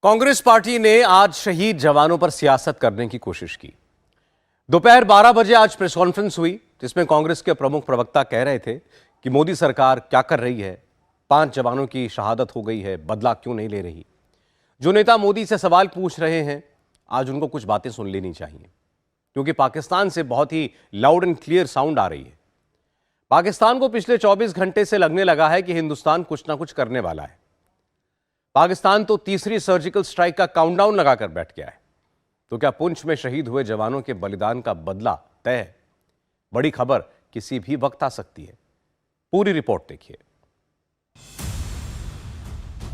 Congress party ने आज शहीद जवानों पर सियासत करने की कोशिश की। दोपहर 12 बजे आज प्रेस कॉन्फ्रेंस हुई, जिसमें कांग्रेस के प्रमुख प्रवक्ता कह रहे थे कि मोदी सरकार क्या कर रही है, 5 जवानों की शहादत हो गई है, बदला क्यों नहीं ले रही। जो नेता मोदी से सवाल पूछ रहे हैं, आज उनको कुछ बातें सुन लेनी चाहिए, क्योंकि पाकिस्तान से बहुत ही लाउड एंड क्लियर साउंड आ रही है। पाकिस्तान को पिछले 24 घंटे से लगने लगा है कि हिंदुस्तान कुछ ना कुछ करने वाला है। पाकिस्तान तो तीसरी सर्जिकल स्ट्राइक का काउंटडाउन लगाकर बैठ गया है। तो क्या पुंछ में शहीद हुए जवानों के बलिदान का बदला तय है? बड़ी खबर किसी भी वक्त आ सकती है। पूरी रिपोर्ट देखिए।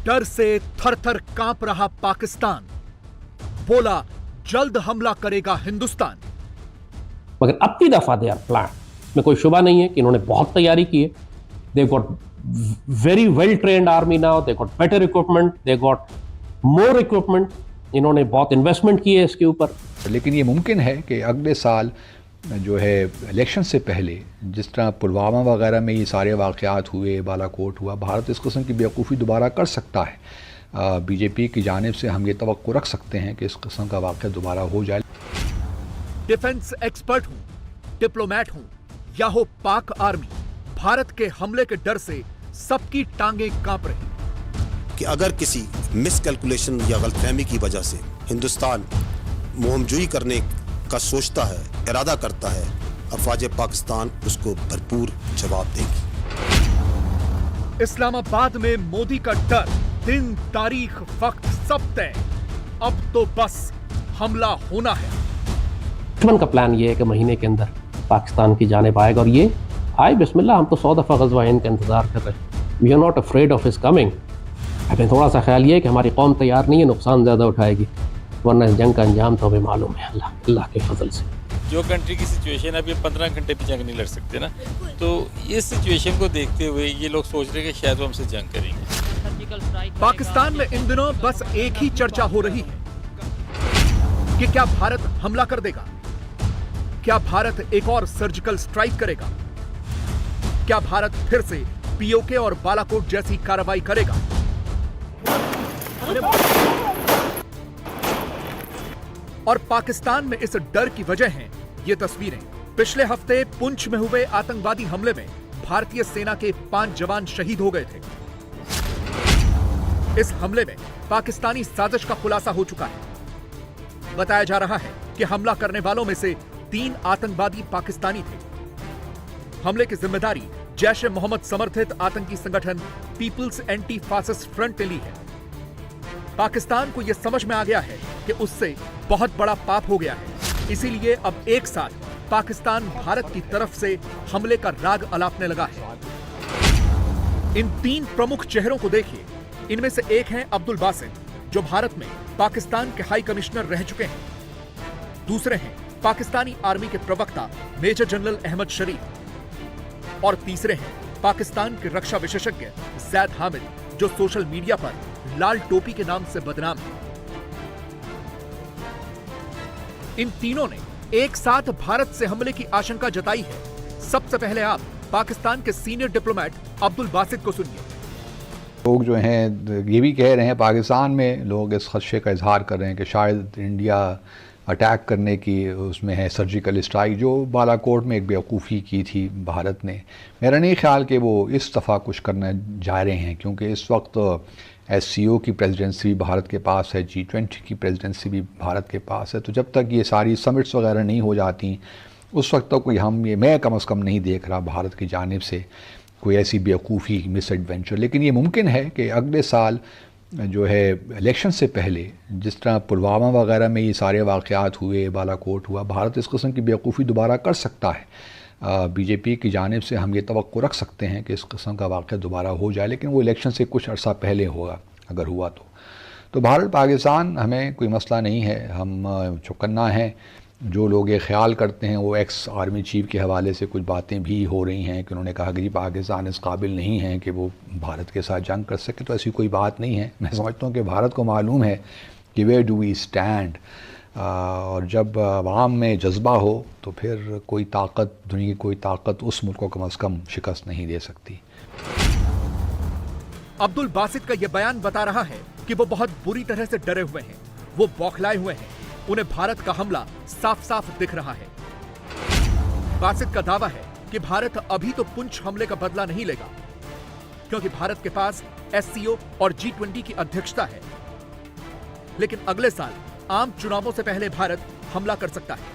डर से थर-थर कांप रहा पाकिस्तान, बोला जल्द हमला करेगा हिंदुस्तान। मगर अब की दफा दे आर प्लान में कोई शुबा नहीं है कि इन्होंने बहुत तैयारी की है। They got very well trained army now, they got better equipment, they got more equipment. इन्होंने बहुत इन्वेस्टमेंट की है इसके ऊपर। लेकिन ये मुमकिन है कि अगले साल जो है इलेक्शन से पहले, जिस तरह पुलवामा वगैरह में ये सारे वाक़यात हुए, बालाकोट हुआ, भारत इस किस्म की बेवकूफ़ी दोबारा कर सकता है। बीजेपी की जानिब से हम ये तवक्को रख सकते हैं कि इस किस्म का वाक़या दोबारा हो जाए। डिफेंस एक्सपर्ट हूं, डिप्लोमैट हूं या हो पाक आर्मी, भारत के हमले के डर से सबकी टांगें कांप रही कि अगर किसी मिसकैलकुलेशन या गलतफहमी की वजह से हिंदुस्तान मुहमजुई करने का सोचता है, इरादा करता है, अफवाज पाकिस्तान उसको भरपूर जवाब देगी। इस्लामाबाद में मोदी का डर, दिन, तारीख, वक्त सब तय। अब तो बस हमला होना है। दुश्मन का प्लान ये है कि महीने के अंदर पाकिस्तान की जानिब आएगा, और ये आए बिस्मिल्लाह। हम तो 100 दफ़ा ग़ज़वा हिंद का इंतज़ार कर रहे हैं। We are not afraid of his coming. लेकिन थोड़ा सा ख्याल ये है कि हमारी कौम तैयार नहीं है, नुकसान ज़्यादा उठाएगी, वरना इस जंग का अंजाम तो हमें मालूम है अल्लाह के फजल से। जो कंट्री की सिचुएशन है, अभी 15 घंटे भी जंग नहीं लड़ सकते ना, तो इस सिचुएशन को देखते हुए ये लोग सोच रहे हैं कि शायद वो हमसे जंग करेंगे। पाकिस्तान में इन दिनों बस एक ही चर्चा हो रही है कि क्या भारत हमला कर देगा, क्या भारत एक और सर्जिकल स्ट्राइक करेगा, क्या भारत फिर से पीओके और बालाकोट जैसी कार्रवाई करेगा। और पाकिस्तान में इस डर की वजह है ये तस्वीरें। पिछले हफ्ते पुंछ में हुए आतंकवादी हमले में भारतीय सेना के 5 जवान शहीद हो गए थे। इस हमले में पाकिस्तानी साजिश का खुलासा हो चुका है। बताया जा रहा है कि हमला करने वालों में से 3 आतंकवादी पाकिस्तानी थे। हमले की जिम्मेदारी जैश ए मोहम्मद समर्थित आतंकी संगठन पीपल्स एंटी फासिस्ट फ्रंट ने ली है। पाकिस्तान को यह समझ में आ गया है कि उससे बहुत बड़ा पाप हो गया है, इसीलिए अब एक साथ पाकिस्तान भारत की तरफ से हमले का राग अलापने लगा है। इन 3 प्रमुख चेहरों को देखिए। इनमें से एक हैं अब्दुल बासित, जो भारत में पाकिस्तान के हाई कमिश्नर रह चुके हैं। दूसरे हैं पाकिस्तानी आर्मी के प्रवक्ता मेजर जनरल अहमद शरीफ। और तीसरे हैं पाकिस्तान के रक्षा विशेषज्ञ जैद हामिद, जो सोशल मीडिया पर लाल टोपी के नाम से बदनाम है। इन तीनों ने एक साथ भारत से हमले की आशंका जताई है। सबसे पहले आप पाकिस्तान के सीनियर डिप्लोमैट अब्दुल बासित को सुनिए। लोग जो हैं ये भी कह रहे हैं, पाकिस्तान में लोग इस खदशे का इजहार कर रहे हैं कि शायद इंडिया अटैक करने की उसमें है सर्जिकल स्ट्राइक, जो बालाकोट में एक बेवकूफ़ी की थी भारत ने। मेरा नहीं ख्याल कि वो इस दफ़ा कुछ करने जा रहे हैं, क्योंकि इस वक्त SCO की प्रेसिडेंसी भी भारत के पास है, G20 की प्रेसिडेंसी भी भारत के पास है। तो जब तक ये सारी समिट्स वगैरह नहीं हो जाती, उस वक्त तक कोई मैं कम अज़ कम नहीं देख रहा भारत की जानिब से कोई ऐसी बेवकूफ़ी मिस एडवेंचर। लेकिन ये मुमकिन है कि अगले साल जो है इलेक्शन से पहले, जिस तरह पुलवामा वगैरह में ये सारे वाक़यात हुए, बालाकोट हुआ, भारत इस किस्म की बेवकूफ़ी दोबारा कर सकता है। बीजेपी की जानिब से हम ये तवक्को रख सकते हैं कि इस किस्म का वाक़या दोबारा हो जाए, लेकिन वो इलेक्शन से कुछ अर्सा पहले होगा, अगर हुआ तो भारत पाकिस्तान हमें कोई मसला नहीं है। हम चौकन्ना हैं। जो लोग ये ख्याल करते हैं, वो एक्स आर्मी चीफ के हवाले से कुछ बातें भी हो रही हैं कि उन्होंने कहा कि पाकिस्तान इस काबिल नहीं है कि वो भारत के साथ जंग कर सके। तो ऐसी कोई बात नहीं है। मैं समझता हूँ कि भारत को मालूम है कि वेयर डू वी स्टैंड, और जब अवाम में जज्बा हो तो फिर कोई ताकत, दुनिया की कोई ताकत उस मुल्क को कम अज़ कम शिकस्त नहीं दे सकती। अब्दुल बासित का यह बयान बता रहा है कि वो बहुत बुरी तरह से डरे हुए हैं, वो बौखलाए हुए हैं। उन्हें भारत का हमला साफ साफ दिख रहा है। बासित का दावा है कि भारत अभी तो पुंछ हमले का बदला नहीं लेगा, क्योंकि भारत के पास SCO और G20 की अध्यक्षता है। लेकिन अगले साल आम चुनावों से पहले भारत हमला कर सकता है,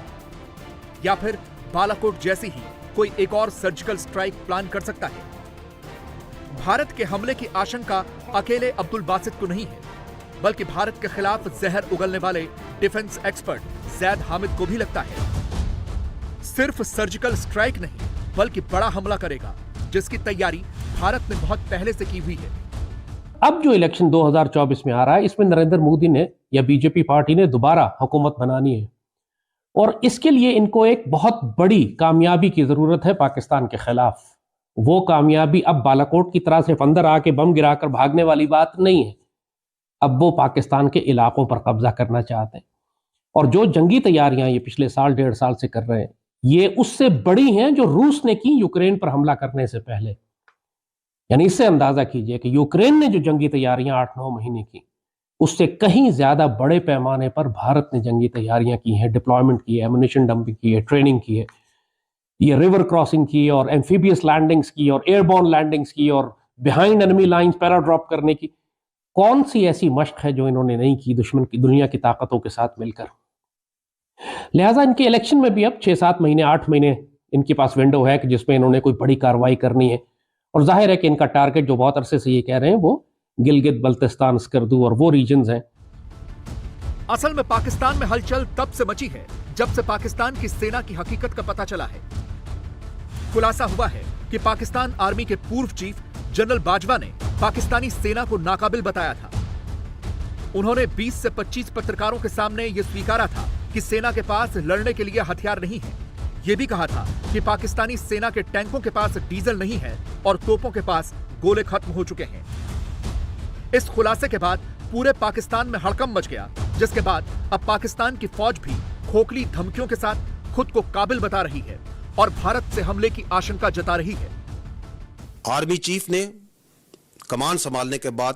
या फिर बालाकोट जैसी ही कोई एक और सर्जिकल स्ट्राइक प्लान कर सकता है। भारत के हमले की आशंका अकेले अब्दुल बासित को नहीं है, बल्कि भारत के खिलाफ जहर उगलने वाले डिफेंस एक्सपर्ट जैद हामिद को भी लगता है। सिर्फ सर्जिकल स्ट्राइक नहीं, बल्कि बड़ा हमला करेगा, जिसकी तैयारी भारत ने बहुत पहले से की हुई है। अब जो इलेक्शन 2024 में आ रहा है, इसमें नरेंद्र मोदी ने या बीजेपी पार्टी ने दोबारा हुकूमत बनानी है, और इसके लिए इनको एक बहुत बड़ी कामयाबी की जरूरत है पाकिस्तान के खिलाफ। वो कामयाबी अब बालाकोट की तरह से अंदर आके बम गिराकर भागने वाली बात नहीं है। अब वो पाकिस्तान के इलाकों पर कब्जा करना चाहते हैं, और जो जंगी तैयारियां ये पिछले साल 1.5 साल से कर रहे हैं, ये उससे बड़ी हैं जो रूस ने की यूक्रेन पर हमला करने से पहले। यानी इससे अंदाजा कीजिए कि यूक्रेन ने जो जंगी तैयारियां 8-9 महीने की, उससे कहीं ज्यादा बड़े पैमाने पर भारत ने जंगी तैयारियां की हैं, डिप्लॉयमेंट की है, एमुनिशन डंपिंग की है, ट्रेनिंग की है, ये रिवर क्रॉसिंग की और एम्फीबियस लैंडिंग्स की और एयरबॉर्न लैंडिंग्स की और बिहाइंड एनिमी लाइंस पैराड्रॉप करने की। कौन सी ऐसी मशक है जो इन्होंने नहीं की दुश्मन की दुनिया की ताकतों के साथ मिलकर? लिहाजा इनके इलेक्शन में भी अब 6-7 महीने 8 महीने इनके पास विंडो है कि जिसमें इन्होंने कोई बड़ी कार्रवाई करनी है। और जाहिर है कि इनका टारगेट जो बहुत अरसे से ये कह रहे हैं वो गिलगित बल्तिस्तान स्कर्दू और वो रीजन्स हैं। असल में पाकिस्तान में हलचल तब से मची है जब से पाकिस्तान की सेना की हकीकत का पता चला है। खुलासा हुआ है कि पाकिस्तान आर्मी के पूर्व चीफ जनरल बाजवा ने पाकिस्तानी सेना को नाकाबिल बताया था। उन्होंने 20 से 25 पत्रकारों के सामने यह स्वीकारा था कि सेना के पास लड़ने के लिए हथियार नहीं है। यह भी कहा था कि पाकिस्तानी सेना के टैंकों के पास डीजल नहीं है और तोपों के पास गोले खत्म हो चुके हैं। इस खुलासे के बाद पूरे पाकिस्तान में हड़कंप मच गया, जिसके बाद अब पाकिस्तान की फौज भी खोखली धमकियों के साथ खुद को काबिल बता रही है और भारत से हमले की आशंका जता रही है। आर्मी चीफ ने कमान संभालने के बाद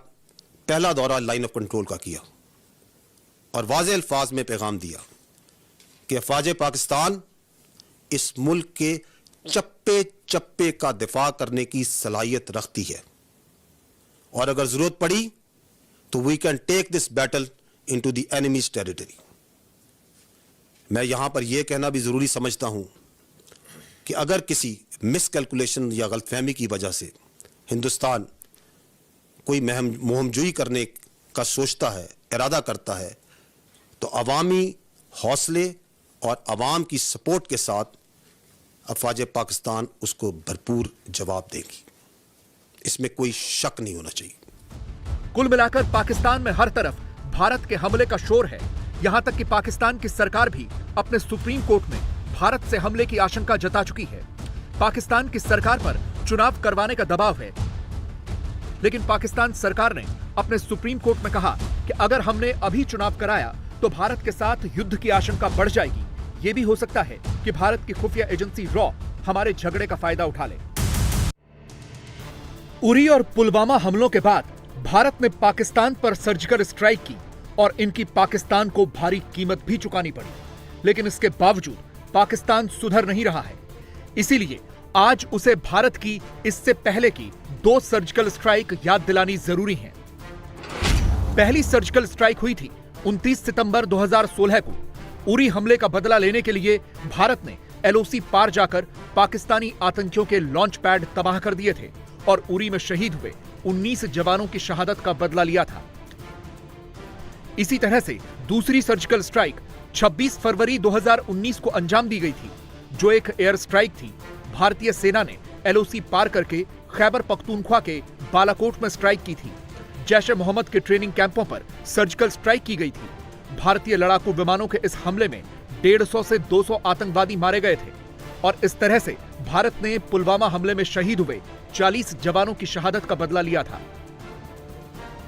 पहला दौरा लाइन ऑफ कंट्रोल का किया और वाज़ेह अल्फाज में पैगाम दिया कि अफवाज पाकिस्तान इस मुल्क के चप्पे चप्पे का दिफा करने की सलाहियत रखती है और अगर जरूरत पड़ी तो we can take this battle into the enemy's territory. मैं यहां पर यह कहना भी जरूरी समझता हूं कि अगर किसी मिसकैलकुलेशन या गलतफहमी की वजह से हिंदुस्तान कोई मुहिमजुई करने का सोचता है, इरादा करता है, तो अवामी हौसले और अवाम की सपोर्ट के साथ अफवाज पाकिस्तान उसको भरपूर जवाब देगी। इसमें कोई शक नहीं होना चाहिए। कुल मिलाकर पाकिस्तान में हर तरफ भारत के हमले का शोर है। यहां तक कि पाकिस्तान की सरकार भी अपने सुप्रीम कोर्ट में भारत से हमले की आशंका जता चुकी है। पाकिस्तान की सरकार पर चुनाव करवाने का दबाव है, लेकिन पाकिस्तान सरकार ने अपने सुप्रीम कोर्ट में कहा कि अगर हमने अभी चुनाव कराया तो भारत के साथ युद्ध की आशंका बढ़ जाएगी। यह भी हो सकता है कि भारत की खुफिया एजेंसी रॉ हमारे झगड़े का फायदा उठा ले। उरी और पुलवामा हमलों के बाद भारत ने पाकिस्तान पर सर्जिकल स्ट्राइक की और इनकी पाकिस्तान को भारी कीमत भी चुकानी पड़ी, लेकिन इसके बावजूद पाकिस्तान सुधर नहीं रहा है। इसीलिए आज उसे भारत की इससे पहले की 2 सर्जिकल स्ट्राइक याद दिलानी जरूरी है। पहली सर्जिकल स्ट्राइक हुई थी 29 सितंबर 2016 को। उरी हमले का बदला लेने के लिए भारत ने LOC पार जाकर पाकिस्तानी आतंकियों के लॉन्च पैड तबाह कर दिए थे और उरी में शहीद हुए 19 जवानों की शहादत का बदला लिया था। इसी तरह से दूसरी सर्जिकल स्ट्राइक 26 फरवरी 2019 को अंजाम दी गई थी, जो एक एयर स्ट्राइक थी। भारतीय सेना ने LOC पार करके खैबर पख्तूनख्वा के बालाकोट में स्ट्राइक की थी। जैश ए मोहम्मद के ट्रेनिंग कैंपों पर सर्जिकल स्ट्राइक की गई थी। भारतीय लड़ाकू विमानों के इस हमले में 150 से 200 आतंकवादी मारे गए थे और इस तरह से भारत ने पुलवामा हमले में शहीद हुए 40 जवानों की शहादत का बदला लिया था।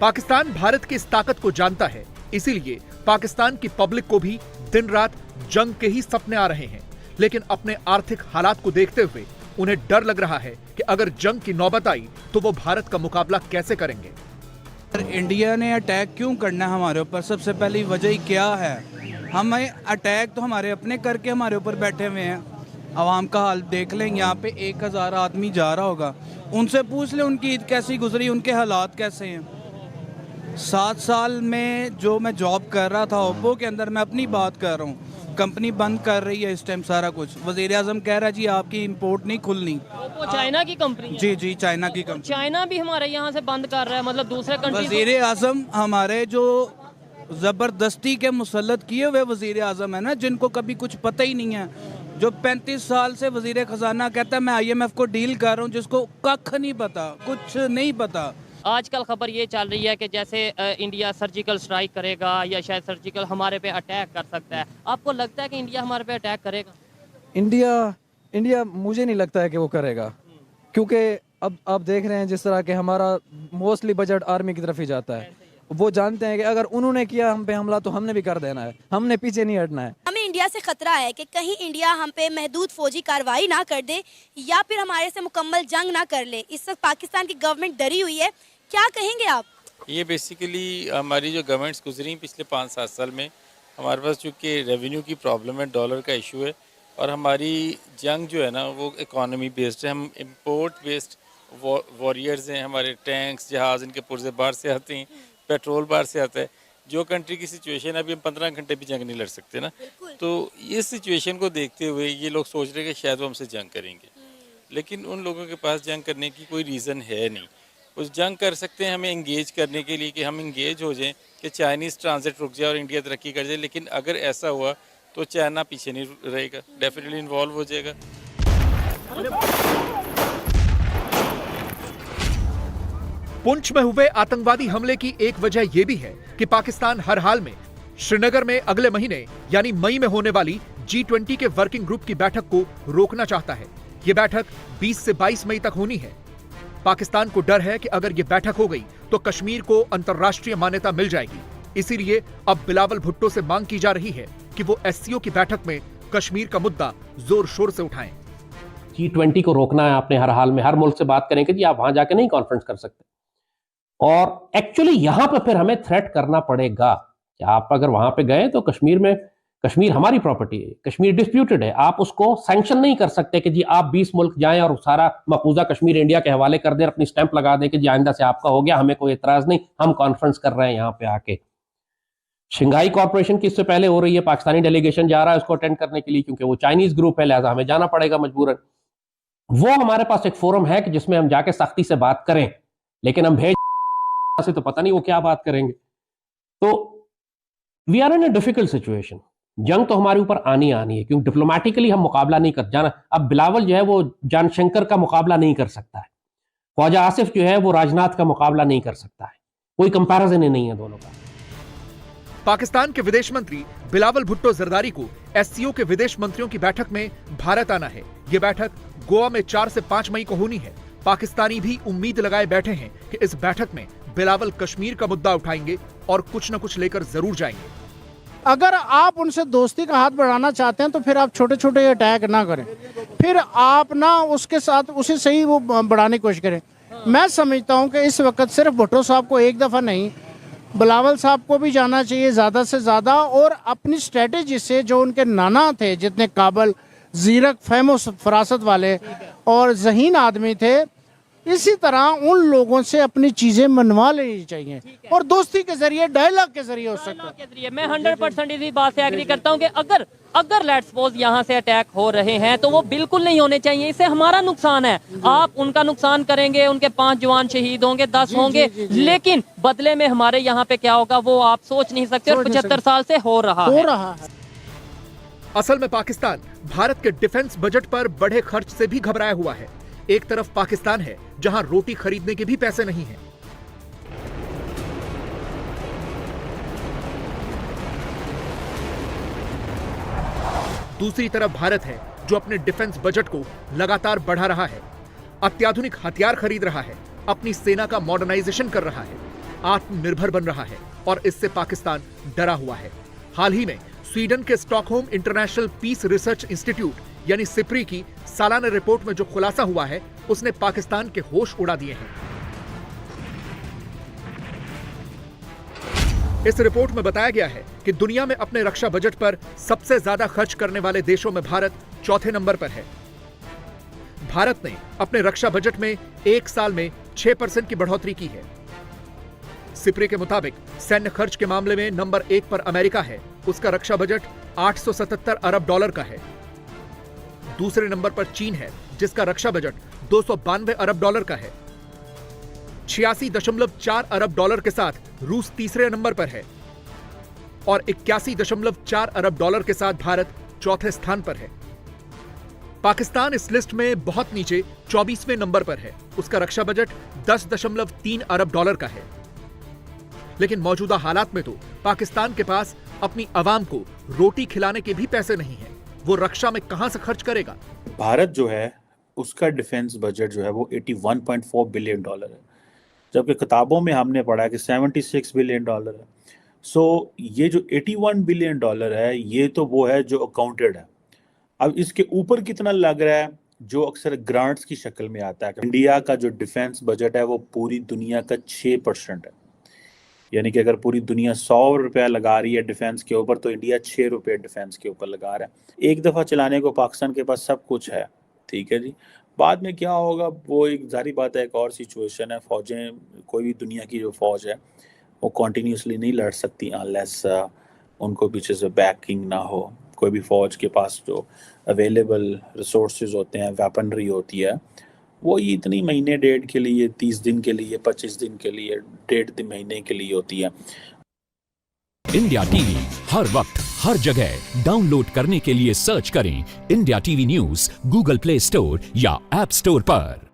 पाकिस्तान भारत की इस ताकत को जानता है, इसीलिए पाकिस्तान की पब्लिक को भी दिन रात जंग के ही सपने आ रहे हैं। लेकिन अपने आर्थिक हालात को देखते हुए उन्हें डर लग रहा है कि अगर जंग की नौबत आई तो वो भारत का मुकाबला कैसे करेंगे। इंडिया ने अटैक क्यों करना है हमारे ऊपर? सबसे पहली वजह ही क्या है? हमें अटैक तो हमारे अपने करके हमारे ऊपर बैठे हुए हैं। आवाम का हाल देख लें, यहाँ पे 1000 आदमी जा रहा होगा, उनसे पूछ लें उनकी ईद कैसी गुजरी, उनके हालात कैसे हैं। 7 साल में जो मैं जॉब कर रहा था ओप्पो के अंदर, मैं अपनी बात कर रहा हूँ, कंपनी बंद कर रही है इस टाइम सारा कुछ। वज़ीर आज़म कह रहा है जी आपकी इंपोर्ट नहीं खुलनी। वो चाइना की कंपनी है। जी जी, चाइना की कंपनी। चाइना भी हमारे यहाँ से बंद कर रहा है, मतलब दूसरे कंट्री। वज़ीर आज़म हमारे जो ज़बरदस्ती के मुसल्लत किए हुए वज़ीर आज़म है ना, जिनको कभी कुछ पता ही नहीं है, जो 35 साल से वज़ीर ख़जाना कहता है मैं IMF को डील कर रहा हूँ, जिसको कख नहीं पता, कुछ नहीं पता। आजकल खबर ये चल रही है कि जैसे इंडिया सर्जिकल स्ट्राइक करेगा या शायद सर्जिकल हमारे पे अटैक कर सकता है। आपको लगता है कि इंडिया हमारे पे अटैक करेगा? इंडिया मुझे नहीं लगता है कि वो करेगा, क्योंकि अब आप देख रहे हैं जिस तरह के हमारा मोस्टली बजट आर्मी की तरफ ही जाता है। वो जानते हैं कि अगर उन्होंने किया हम पे हमला तो हमने भी कर देना है, हमने पीछे नहीं हटना है। हमें इंडिया से खतरा है कि कहीं इंडिया हम पे महदूद फौजी कार्रवाई ना कर दे या फिर हमारे से मुकम्मल जंग ना कर ले। इस वक्त पाकिस्तान की गवर्नमेंट डरी हुई है, क्या कहेंगे आप? ये बेसिकली हमारी जो गवर्नमेंट्स गुजरी पिछले 5-7 साल में, हमारे पास चूँकि रेवेन्यू की प्रॉब्लम है, डॉलर का इशू है, और हमारी जंग जो है ना वो इकॉनमी बेस्ड है। हम इंपोर्ट बेस्ड वॉरियर्स हैं, हमारे टैंक्स जहाज़ इनके पुर्जे बाहर से आते हैं, पेट्रोल बाहर से आता है। जो कंट्री की सिचुएशन है, अभी हम 15 घंटे भी जंग नहीं लड़ सकते ना, तो इस सिचुएशन को देखते हुए ये लोग सोच रहे हैं कि शायद वो हमसे जंग करेंगे, लेकिन उन लोगों के पास जंग करने की कोई रीज़न है नहीं। उस जंग कर सकते हैं हमें इंगेज करने के लिए कि हम इंगेज हो जाएं कि चाइनीज़ ट्रांजिट रुक जाए और इंडिया तरक्की कर जाए, लेकिन अगर ऐसा हुआ तो चाइना पीछे नहीं रहेगा, डेफिनेटली इन्वॉल्व हो जाएगा। पुंछ में हुए आतंकवादी हमले की एक वजह यह भी है कि पाकिस्तान हर हाल में श्रीनगर में अगले महीने यानी मई में होने वाली G20 के वर्किंग ग्रुप की बैठक को रोकना चाहता है। यह बैठक 20 से 22 मई तक होनी है। पाकिस्तान को डर है कि अगर यह बैठक हो गई तो कश्मीर को अंतर्राष्ट्रीय मान्यता मिल जाएगी। इसीलिए अब बिलावल भुट्टो से मांग की जा रही है कि वो SCO की बैठक में कश्मीर का मुद्दा जोर शोर से उठाएं। G20 को रोकना है आपने हर हाल में, हर मुल्क से बात करें कि जी आप वहां जाके नहीं कॉन्फ्रेंस कर सकते, और एक्चुअली यहां पे फिर हमें थ्रेट करना पड़ेगा कि आप अगर वहां पे गए तो कश्मीर हमारी प्रॉपर्टी है, कश्मीर डिस्प्यूटेड है, आप उसको सैंक्शन नहीं कर सकते कि जी आप 20 मुल्क जाएं और सारा मकबूजा कश्मीर इंडिया के हवाले कर दें, अपनी स्टैंप लगा दें कि जी आइंदा से आपका हो गया, हमें कोई एतराज नहीं, हम कॉन्फ्रेंस कर रहे हैं यहाँ पे आके। शंघाई कॉर्पोरेशन की इससे पहले हो रही है, पाकिस्तानी डेलीगेशन जा रहा है उसको अटेंड करने के लिए, क्योंकि वो चाइनीज ग्रुप है, लिहाजा हमें जाना पड़ेगा मजबूरन। वो हमारे पास एक फोरम है कि जिसमें हम जाके सख्ती से बात करें, लेकिन हम भेज से तो पता नहीं वो क्या बात करेंगे। तो we are in a difficult situation. जंग तो हमारे ऊपर आनी है, क्योंकि डिप्लोमेटिकली हम मुकाबला नहीं कर जाना। अब बिलावल जो है वो जानशंकर का मुकाबला नहीं कर सकता है, ख्वाजा आसिफ जो है वो राजनाथ का मुकाबला नहीं कर सकता है, कोई कंपैरिजन ही नहीं है दोनों का। पाकिस्तान के विदेश मंत्री बिलावल भुट्टो जरदारी को SCO के विदेश मंत्रियों की बैठक में भारत आना है। ये बैठक गोवा में 4 से 5 मई को होनी है। पाकिस्तानी भी उम्मीद लगाए बैठे हैं कि इस बैठक में बिलावल कश्मीर का मुद्दा उठाएंगे और कुछ न कुछ लेकर जरूर जाएंगे। अगर आप उनसे दोस्ती का हाथ बढ़ाना चाहते हैं तो फिर आप छोटे छोटे अटैक ना करें, फिर आप ना उसके साथ उसे सही वो बढ़ाने की कोशिश करें। मैं समझता हूं कि इस वक्त सिर्फ भुट्टो साहब को एक दफ़ा नहीं, बिलावल साहब को भी जाना चाहिए ज़्यादा से ज़्यादा, और अपनी स्ट्रेटेजी से जो उनके नाना थे, जितने काबल, ज़ीरक, फहमो फरासत वाले और ज़हीन आदमी थे, इसी तरह उन लोगों से अपनी चीजें मनवा लेनी चाहिए और दोस्ती के जरिए, डायलॉग के जरिए हो सकता है। मैं 100% इसी बात से एग्री करता हूं कि अगर लेट्स सपोज यहाँ से अटैक हो रहे हैं तो वो बिल्कुल नहीं होने चाहिए। इससे हमारा नुकसान है, आप उनका नुकसान करेंगे, उनके 5 जवान शहीद होंगे, 10 होंगे, लेकिन बदले में हमारे यहाँ पे क्या होगा वो आप सोच नहीं सकते, और 75 साल से हो रहा है। असल में पाकिस्तान भारत के डिफेंस बजट पर बढ़े खर्च से भी घबराया हुआ है। एक तरफ पाकिस्तान है जहां रोटी खरीदने के भी पैसे नहीं हैं, दूसरी तरफ भारत है जो अपने डिफेंस बजट को लगातार बढ़ा रहा है, अत्याधुनिक हथियार खरीद रहा है, अपनी सेना का मॉडर्नाइजेशन कर रहा है, आत्मनिर्भर बन रहा है, और इससे पाकिस्तान डरा हुआ है। हाल ही में स्वीडन के Stockholm International Peace Research Institute यानी सिप्री की सालाना रिपोर्ट में जो खुलासा हुआ है उसने पाकिस्तान के होश उड़ा दिए हैं। इस रिपोर्ट में बताया गया है कि दुनिया में अपने रक्षा बजट पर सबसे ज्यादा खर्च करने वाले देशों में भारत चौथे नंबर पर है। भारत ने अपने रक्षा बजट में एक साल में 6% की बढ़ोतरी की है। सिप्री के मुताबिक सैन्य खर्च के मामले में नंबर 1 पर अमेरिका है। उसका रक्षा बजट 877 अरब डॉलर का है। दूसरे नंबर पर चीन है, जिसका रक्षा बजट 292 अरब डॉलर का है। 86.4 अरब डॉलर के साथ रूस तीसरे नंबर पर है और 81.4 अरब डॉलर के साथ भारत चौथे स्थान पर है। पाकिस्तान इस लिस्ट में बहुत नीचे 24वें नंबर पर है। उसका रक्षा बजट 10.3 अरब डॉलर का है। लेकिन मौजूदा हालात में तो पाकिस्तान के पास अपनी आवाम को रोटी खिलाने के भी पैसे नहीं है। वो रक्षा में कहां से खर्च करेगा? भारत जो है उसका डिफेंस बजट जो है वो 81.4 बिलियन डॉलर है, जबकि किताबों में हमने पढ़ा कि 76 बिलियन डॉलर है। सो ये जो 81 बिलियन डॉलर है ये तो वो है जो अकाउंटेड है। अब इसके ऊपर कितना लग रहा है जो अक्सर ग्रांट्स की शक्ल में आता है। इंडिया का जो डिफेंस बजट है वो पूरी दुनिया का 6% है, यानी कि अगर पूरी दुनिया 100 रुपया लगा रही है डिफेंस के ऊपर तो इंडिया 6 रुपये डिफेंस के ऊपर लगा रहा है। एक दफ़ा चलाने को पाकिस्तान के पास सब कुछ है, ठीक है जी। बाद में क्या होगा वो एक जारी बात है, एक और सिचुएशन है। फौजें, कोई भी दुनिया की जो फौज है वो कॉन्टीन्यूसली नहीं लड़ सकती अनलेस उनको पीछे से बैकिंग ना हो। कोई भी फौज के पास जो अवेलेबल रिसोर्सेज होते हैं, वेपनरी होती है, वो ये इतनी महीने डेढ़ के लिए, 30 दिन के लिए, 25 दिन के लिए, डेढ़ महीने के लिए होती है। इंडिया टीवी हर वक्त हर जगह डाउनलोड करने के लिए सर्च करें India TV news Google play store या ऐप स्टोर पर।